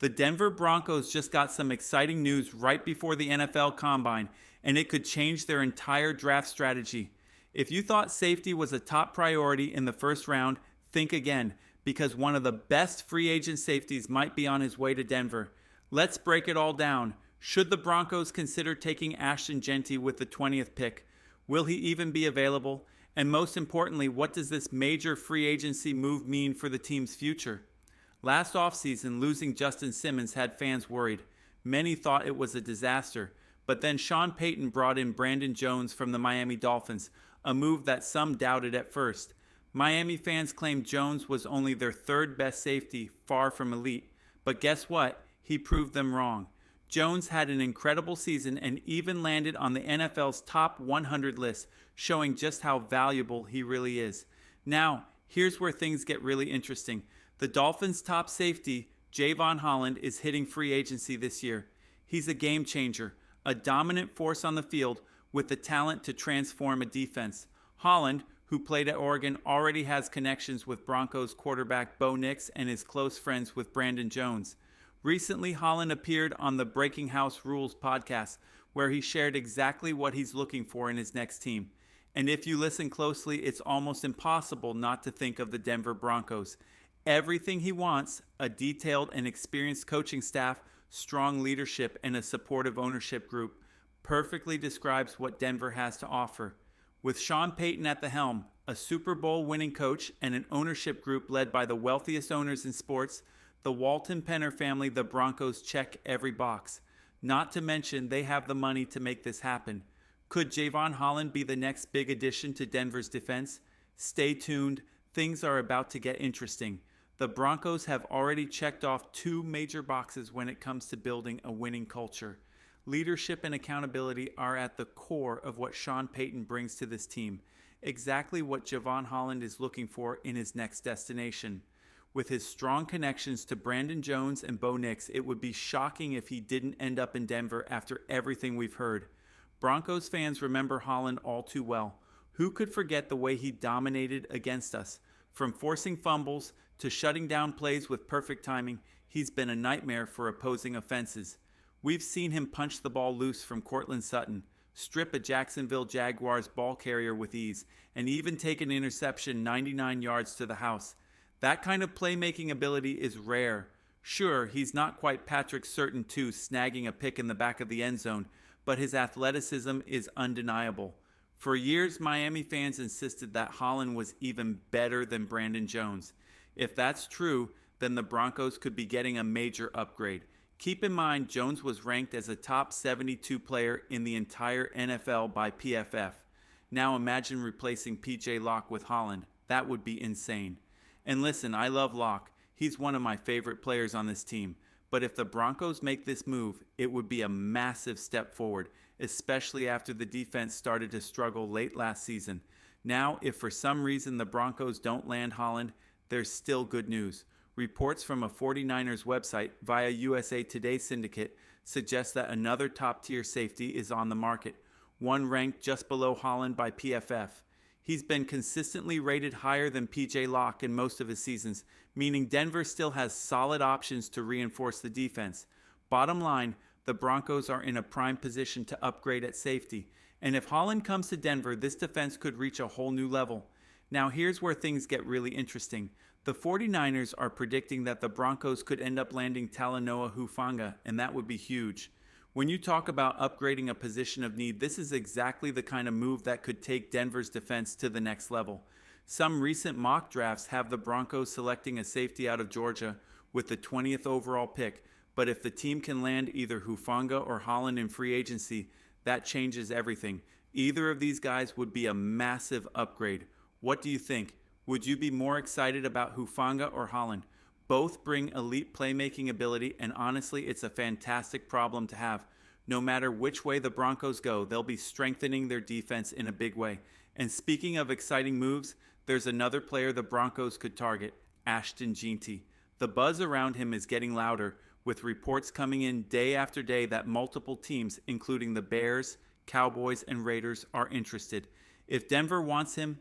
The Denver Broncos just got some exciting news right before the NFL Combine, and it could change their entire draft strategy. If you thought safety was a top priority in the first round, think again, because one of the best free agent safeties might be on his way to Denver. Let's break it all down. Should the Broncos consider taking Ashton Jeanty with the 20th pick? Will he even be available? And most importantly, what does this major free agency move mean for the team's future? Last offseason, losing Justin Simmons had fans worried. Many thought it was a disaster, but then Sean Payton brought in Brandon Jones from the Miami Dolphins, a move that some doubted at first. Miami fans claimed Jones was only their third best safety, far from elite. But guess what? He proved them wrong. Jones had an incredible season and even landed on the NFL's top 100 list, showing just how valuable he really is. Now, here's where things get really interesting. The Dolphins' top safety, Javon Holland, is hitting free agency this year. He's a game changer, a dominant force on the field with the talent to transform a defense. Holland, who played at Oregon, already has connections with Broncos quarterback Bo Nix and is close friends with Brandon Jones. Recently, Holland appeared on the Breaking House Rules podcast, where he shared exactly what he's looking for in his next team. And if you listen closely, it's almost impossible not to think of the Denver Broncos. Everything he wants, a detailed and experienced coaching staff, strong leadership, and a supportive ownership group, perfectly describes what Denver has to offer. With Sean Payton at the helm, a Super Bowl winning coach, and an ownership group led by the wealthiest owners in sports, the Walton Penner family, the Broncos check every box. Not to mention, they have the money to make this happen. Could Javon Holland be the next big addition to Denver's defense? Stay tuned. Things are about to get interesting. The Broncos have already checked off two major boxes when it comes to building a winning culture. Leadership and accountability are at the core of what Sean Payton brings to this team. Exactly what Javon Holland is looking for in his next destination. With his strong connections to Brandon Jones and Bo Nix, it would be shocking if he didn't end up in Denver after everything we've heard. Broncos fans remember Holland all too well. Who could forget the way he dominated against us? From forcing fumbles to shutting down plays with perfect timing, he's been a nightmare for opposing offenses. We've seen him punch the ball loose from Cortland Sutton, strip a Jacksonville Jaguars ball carrier with ease, and even take an interception 99 yards to the house. That kind of playmaking ability is rare. Sure, he's not quite Patrick Surtain too, snagging a pick in the back of the end zone, but his athleticism is undeniable. For years, Miami fans insisted that Holland was even better than Brandon Jones. If that's true, then the Broncos could be getting a major upgrade. Keep in mind, Jones was ranked as a top 72 player in the entire NFL by PFF. Now imagine replacing PJ Locke with Holland. That would be insane. And listen, I love Locke. He's one of my favorite players on this team. But if the Broncos make this move, it would be a massive step forward, especially after the defense started to struggle late last season. Now, if for some reason the Broncos don't land Holland, there's still good news. Reports from a 49ers website via USA Today syndicate suggest that another top-tier safety is on the market, one ranked just below Holland by PFF. He's been consistently rated higher than PJ Locke in most of his seasons, meaning Denver still has solid options to reinforce the defense. Bottom line, the Broncos are in a prime position to upgrade at safety, and if Holland comes to Denver, this defense could reach a whole new level. Now here's where things get really interesting. The 49ers are predicting that the Broncos could end up landing Talanoa Hufanga, and that would be huge. When you talk about upgrading a position of need, this is exactly the kind of move that could take Denver's defense to the next level. Some recent mock drafts have the Broncos selecting a safety out of Georgia with the 20th overall pick, but if the team can land either Hufanga or Holland in free agency, that changes everything. Either of these guys would be a massive upgrade. What do you think? Would you be more excited about Hufanga or Holland? Both bring elite playmaking ability, and honestly, it's a fantastic problem to have. No matter which way the Broncos go, they'll be strengthening their defense in a big way. And speaking of exciting moves, there's another player the Broncos could target, Ashton Jeanty. The buzz around him is getting louder, with reports coming in day after day that multiple teams, including the Bears, Cowboys, and Raiders, are interested. If Denver wants him,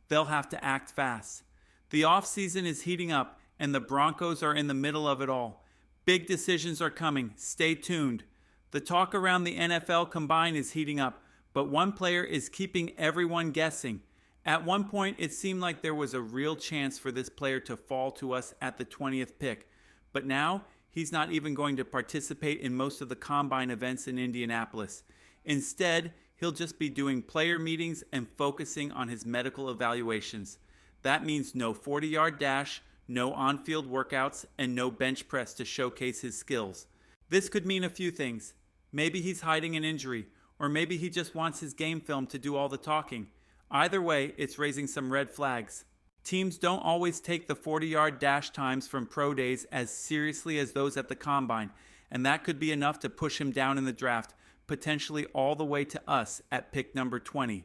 they'll have to act fast. The offseason is heating up, and the Broncos are in the middle of it all. Big decisions are coming. Stay tuned. The talk around the NFL Combine is heating up, but one player is keeping everyone guessing. At one point, it seemed like there was a real chance for this player to fall to us at the 20th pick, but now he's not even going to participate in most of the Combine events in Indianapolis. Instead, he'll just be doing player meetings and focusing on his medical evaluations. That means no 40-yard dash, no on-field workouts, and no bench press to showcase his skills. This could mean a few things. Maybe he's hiding an injury, or maybe he just wants his game film to do all the talking. Either way, it's raising some red flags. Teams don't always take the 40-yard dash times from pro days as seriously as those at the Combine, and that could be enough to push him down in the draft, potentially all the way to us at pick number 20.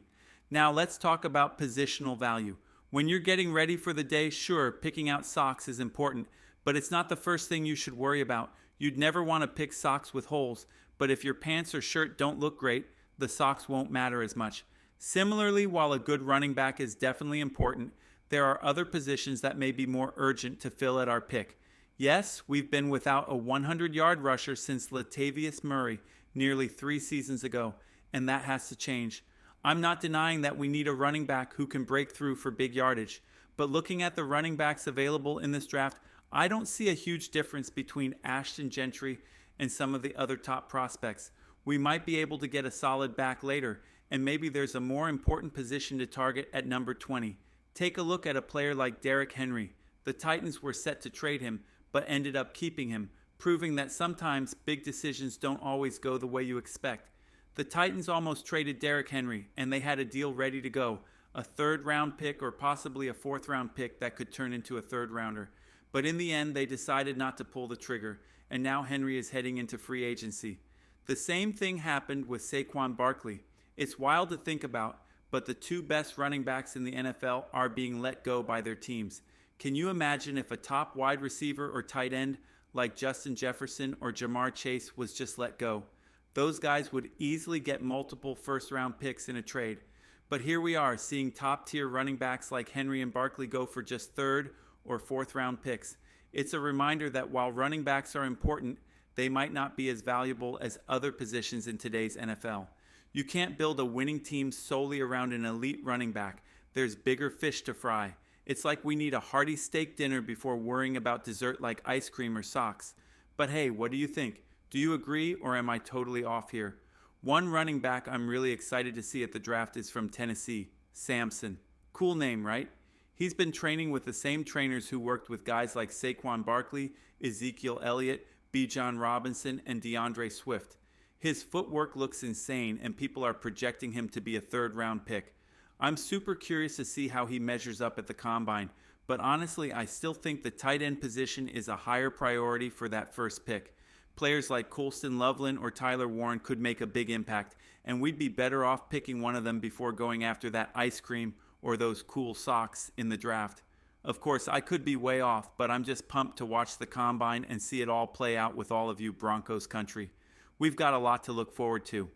Now let's talk about positional value. When you're getting ready for the day, sure, picking out socks is important, but it's not the first thing you should worry about. You'd never want to pick socks with holes, but if your pants or shirt don't look great, the socks won't matter as much. Similarly, while a good running back is definitely important, there are other positions that may be more urgent to fill at our pick. Yes, we've been without a 100-yard rusher since Latavius Murray nearly 3 seasons ago, and that has to change. I'm not denying that we need a running back who can break through for big yardage, but looking at the running backs available in this draft, I don't see a huge difference between Ashton Gentry and some of the other top prospects. We might be able to get a solid back later, and maybe there's a more important position to target at number 20. Take a look at a player like Derrick Henry. The Titans were set to trade him, but ended up keeping him, proving that sometimes big decisions don't always go the way you expect. The Titans almost traded Derrick Henry, and they had a deal ready to go, a 3rd-round pick or possibly a 4th-round pick that could turn into a 3rd-rounder. But in the end, they decided not to pull the trigger, and now Henry is heading into free agency. The same thing happened with Saquon Barkley. It's wild to think about, but the 2 best running backs in the NFL are being let go by their teams. Can you imagine if a top wide receiver or tight end like Justin Jefferson or Jamar Chase was just let go? Those guys would easily get multiple first-round picks in a trade. But here we are seeing top-tier running backs like Henry and Barkley go for just 3rd or 4th-round picks. It's a reminder that while running backs are important, they might not be as valuable as other positions in today's NFL. You can't build a winning team solely around an elite running back. There's bigger fish to fry. It's like we need a hearty steak dinner before worrying about dessert like ice cream or socks. But hey, what do you think? Do you agree, or am I totally off here? One running back I'm really excited to see at the draft is from Tennessee, Samson. Cool name, right? He's been training with the same trainers who worked with guys like Saquon Barkley, Ezekiel Elliott, Bijan Robinson, and DeAndre Swift. His footwork looks insane, and people are projecting him to be a 3rd-round pick. I'm super curious to see how he measures up at the Combine, but honestly, I still think the tight end position is a higher priority for that first pick. Players like Colston Loveland or Tyler Warren could make a big impact, and we'd be better off picking one of them before going after that ice cream or those cool socks in the draft. Of course, I could be way off, but I'm just pumped to watch the Combine and see it all play out with all of you Broncos country. We've got a lot to look forward to.